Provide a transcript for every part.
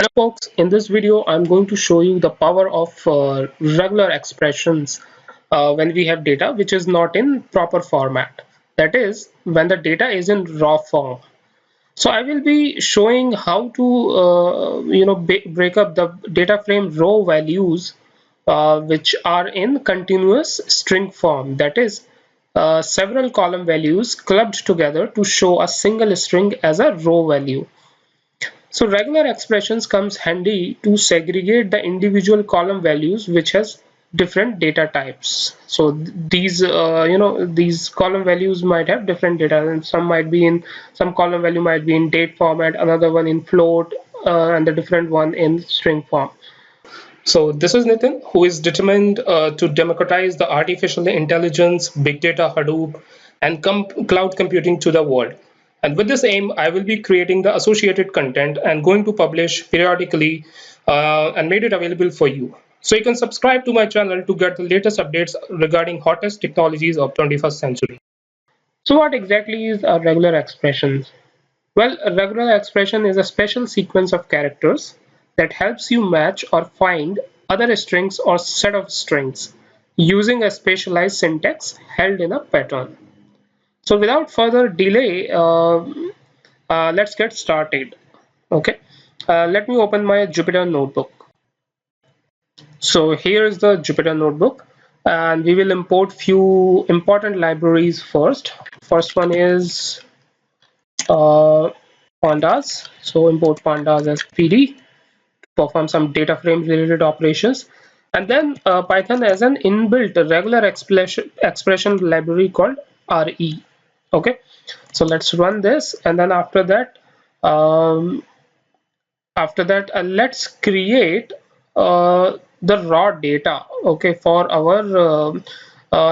Hello folks, in this video I'm going to show you the power of regular expressions when we have data which is not in proper format. That is, when the data is in raw form. So I will be showing how to break up the data frame row values which are in continuous string form. That is, several column values clubbed together to show a single string as a row value. So regular expressions comes handy to segregate the individual column values which has different data types. So these column values might have different data, and some column value might be in date format, another one in float, and the different one in string form. So this is Nitin, who is determined to democratize the artificial intelligence, big data, Hadoop, and cloud computing to the world. And with this aim, I will be creating the associated content and going to publish periodically and made it available for you. So you can subscribe to my channel to get the latest updates regarding hottest technologies of 21st century. So what exactly is a regular expression? Well, a regular expression is a special sequence of characters that helps you match or find other strings or set of strings using a specialized syntax held in a pattern. So without further delay, let's get started. Okay, let me open my Jupyter notebook. So here is the Jupyter notebook, and we will import few important libraries first. First one is Pandas. So import Pandas as PD, perform some data frame related operations, and then Python as an inbuilt regular expression library called RE. Okay, so let's run this, and then um, after that let's create the raw data, okay, for our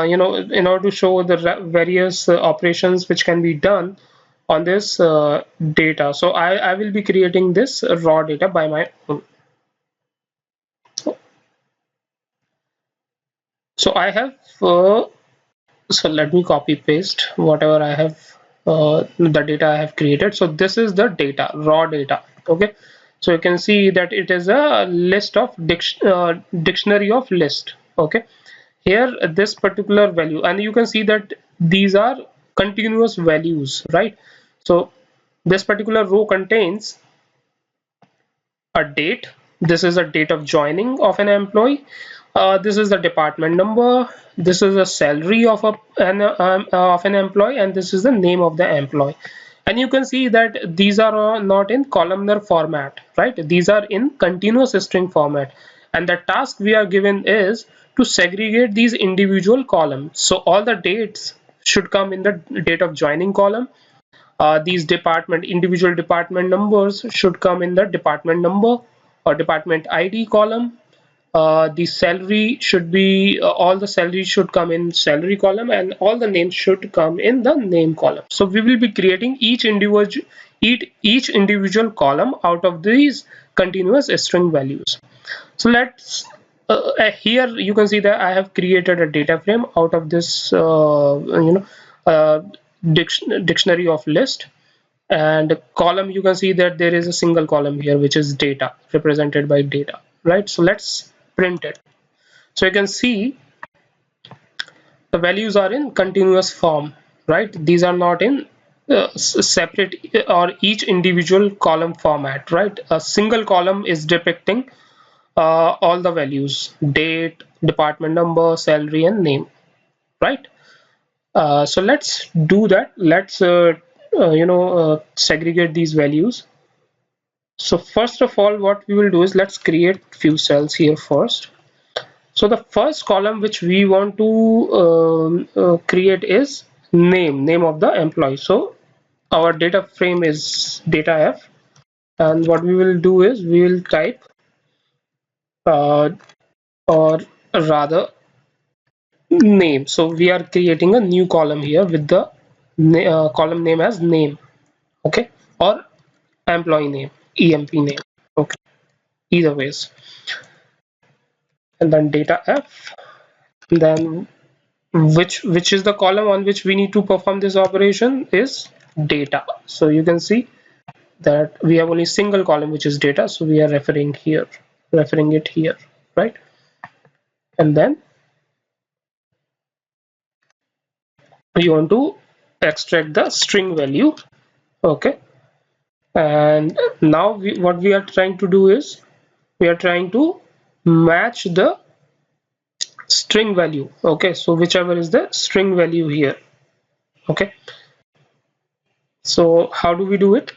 in order to show the various operations which can be done on this data. So I will be creating this raw data by my own. So I have so let me copy paste whatever I have, the data I have created. So this is the data, raw data. Okay, so you can see that it is a list of dictionary of list. Okay, here this particular value, and you can see that these are continuous values, right? So this particular row contains a date. This is a date of joining of an employee. This is the department number. This is the salary of an employee, and this is the name of the employee. And you can see that these are not in columnar format, right? These are in continuous string format. And the task we are given is to segregate these individual columns. So all the dates should come in the date of joining column. These individual department numbers should come in the department number or department ID column. The salary should be all the salary should come in salary column, and all the names should come in the name column. So we will be creating each individual column out of these continuous string values. So let's here you can see that I have created a data frame out of this uh, dictionary of list, and column, you can see that there is a single column here which is data, represented by data, right? So let's print it. So you can see the values are in continuous form, right? These are not in separate or each individual column format, right? A single column is depicting all the values: date, department number, salary, and name, right? So let's do that. Let's segregate these values. So first of all, what we will do is let's create few cells here first. So the first column which we want to create is name of the employee. So our data frame is data f, and what we will do is we will type uh, or rather name. So we are creating a new column here with the column name as name, okay, or employee name, emp name, okay, either ways. And then data f, then which is the column on which we need to perform this operation is data. So you can see that we have only single column which is data, so we are referring it here, right? And then we want to extract the string value. Okay, and now what we are trying to do is we are trying to match the string value. Okay, so whichever is the string value here. Okay, so how do we do it?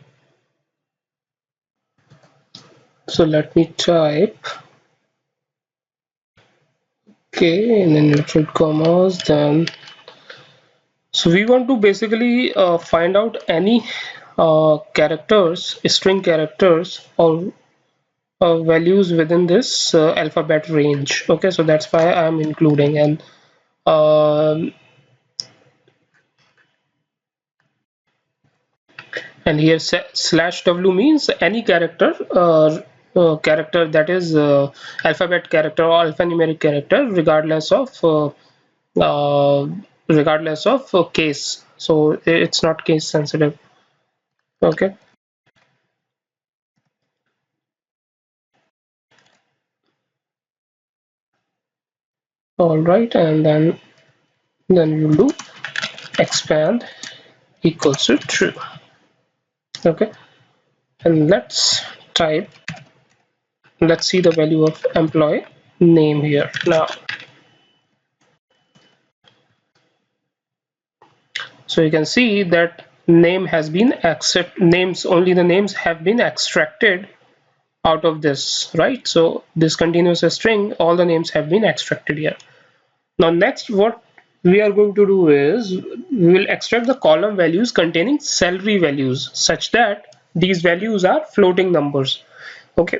So let me type okay, and then neutral commas, then so we want to basically find out any characters, string characters or values within this alphabet range. Okay, so that's why I'm including, um, and here slash w means any character that is alphabet character or alphanumeric character uh, regardless of case, so it's not case sensitive. Okay, all right, and then you do expand equals to true. Okay, and let's see the value of employee name here now. So you can see that only the names have been extracted out of this, right? So this continuous string, all the names have been extracted here. Now next what we are going to do is we will extract the column values containing salary values such that these values are floating numbers. Okay,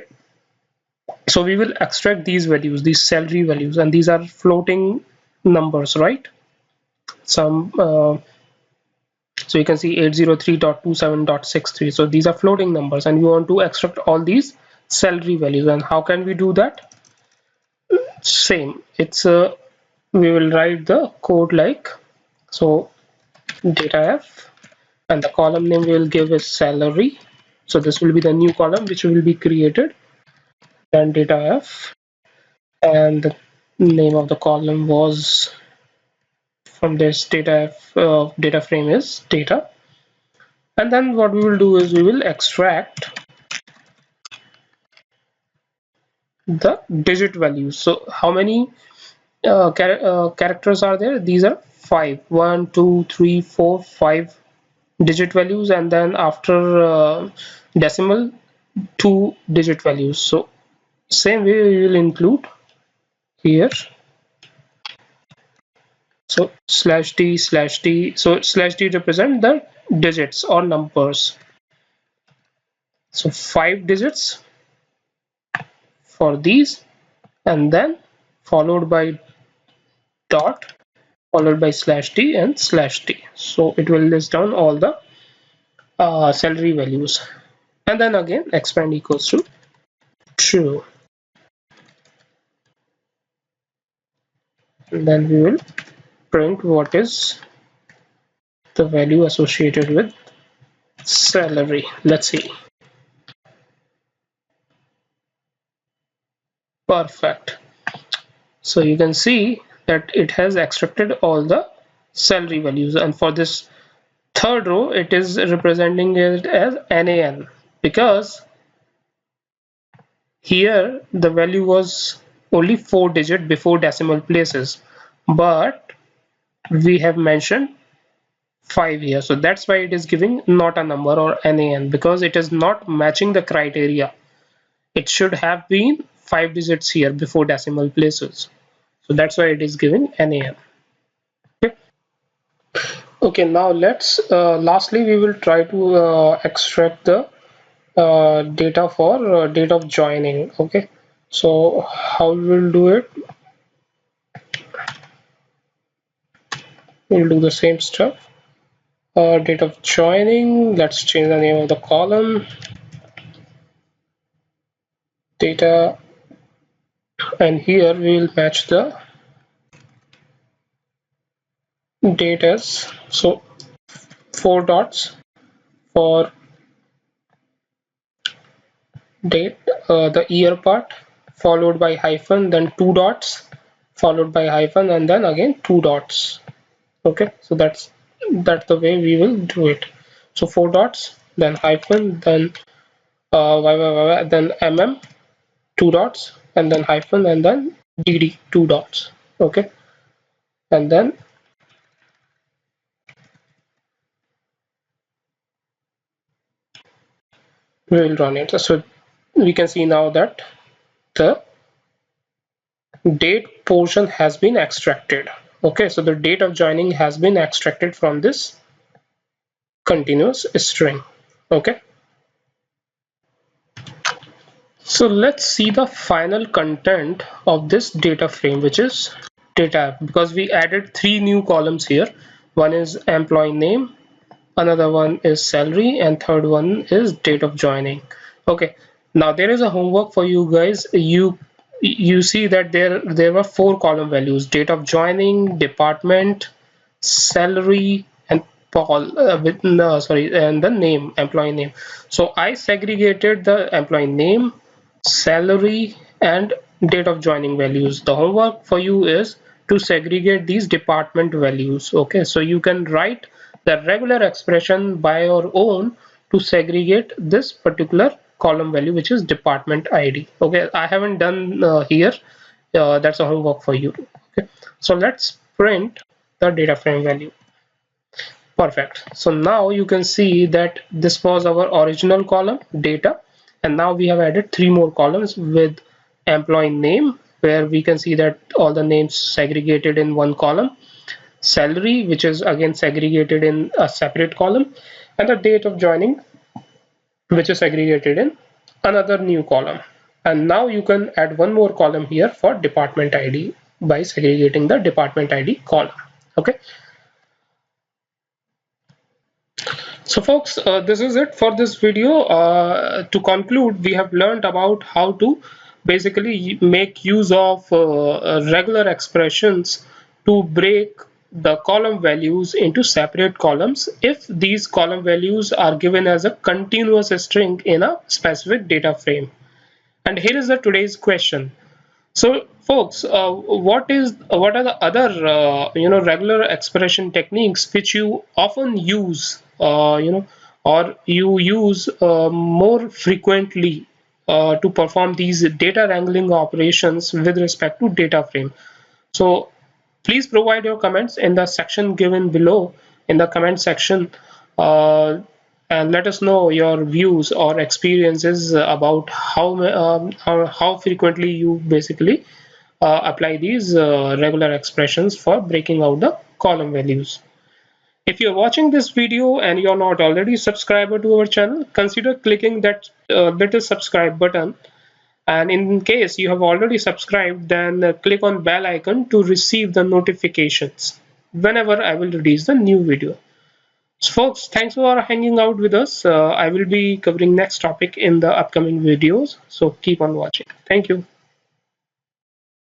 so we will extract these values, these salary values, and these are floating numbers, right? Some so you can see 803.27.63, so these are floating numbers and we want to extract all these salary values. And how can we do that? Same, it's we will write the code like so, data f, and the column name we will give is salary, so this will be the new column which will be created. Then data f, and the name of the column was from this data f, data frame is data. And then what we will do is we will extract the digit values. So how many characters are there? These are 5, 1 2 3 4 5 digit values, and then after decimal 2 digit values. So same way we will include here. So /d/d, so /d represent the digits or numbers. So 5 digits for these, and then followed by dot, followed by /d and /d. So it will list down all the salary values. And then again expand equals to true. And then we will print what is the value associated with salary. Let's see. Perfect. So you can see that it has extracted all the salary values, and for this third row it is representing it as NaN because here the value was only 4 digit before decimal places, but we have mentioned 5 here, so that's why it is giving not a number or NaN, because it is not matching the criteria. It should have been 5 digits here before decimal places, so that's why it is giving NaN. Okay. Okay, now let's lastly we will try to extract the data for date of joining. Okay, so how we will do it? We'll do the same stuff. Date of joining, let's change the name of the column, data, and here we will match the date as so 4 dots for date, the year part, followed by hyphen, then two dots, followed by hyphen, and then again two dots. Okay, so that's the way we will do it. So four dots, then hyphen, then then two dots, and then hyphen, and then two dots. Okay, and then we will run it. So we can see now that the date portion has been extracted. Okay, so the date of joining has been extracted from this continuous string. Okay, so let's see the final content of this data frame, which is data, because we added three new columns here. One is employee name, another one is salary, and third one is date of joining. Okay, now there is a homework for you guys. You see that there were four column values: date of joining, department, salary, and Paul with no, sorry, and the name, employee name. So I segregated the employee name, salary, and date of joining values. The homework for you is to segregate these department values. Okay, so you can write the regular expression by your own to segregate this particular column value, which is department ID. Okay, I haven't done here. That's a homework for you. Okay, so let's print the data frame value. Perfect. So now you can see that this was our original column data, and now we have added three more columns with employee name, where we can see that all the names segregated in one column, salary, which is again segregated in a separate column, and the date of joining, which is segregated in another new column. And now you can add one more column here for department ID by segregating the department ID column. Okay, so folks, this is it for this video. To conclude, we have learned about how to basically make use of regular expressions to break the column values into separate columns if these column values are given as a continuous string in a specific data frame. And here is the today's question. So, folks, what are the other regular expression techniques which you often use, or you use more frequently to perform these data wrangling operations with respect to data frame? So, please provide your comments in the section given below in the comment section. Uh, and let us know your views or experiences about how frequently you basically apply these regular expressions for breaking out the column values. If you're watching this video and you're not already subscriber to our channel, consider clicking that little subscribe button. And in case you have already subscribed, then click on bell icon to receive the notifications whenever I will release the new video. So folks, thanks for hanging out with us. I will be covering next topic in the upcoming videos, so keep on watching. Thank you.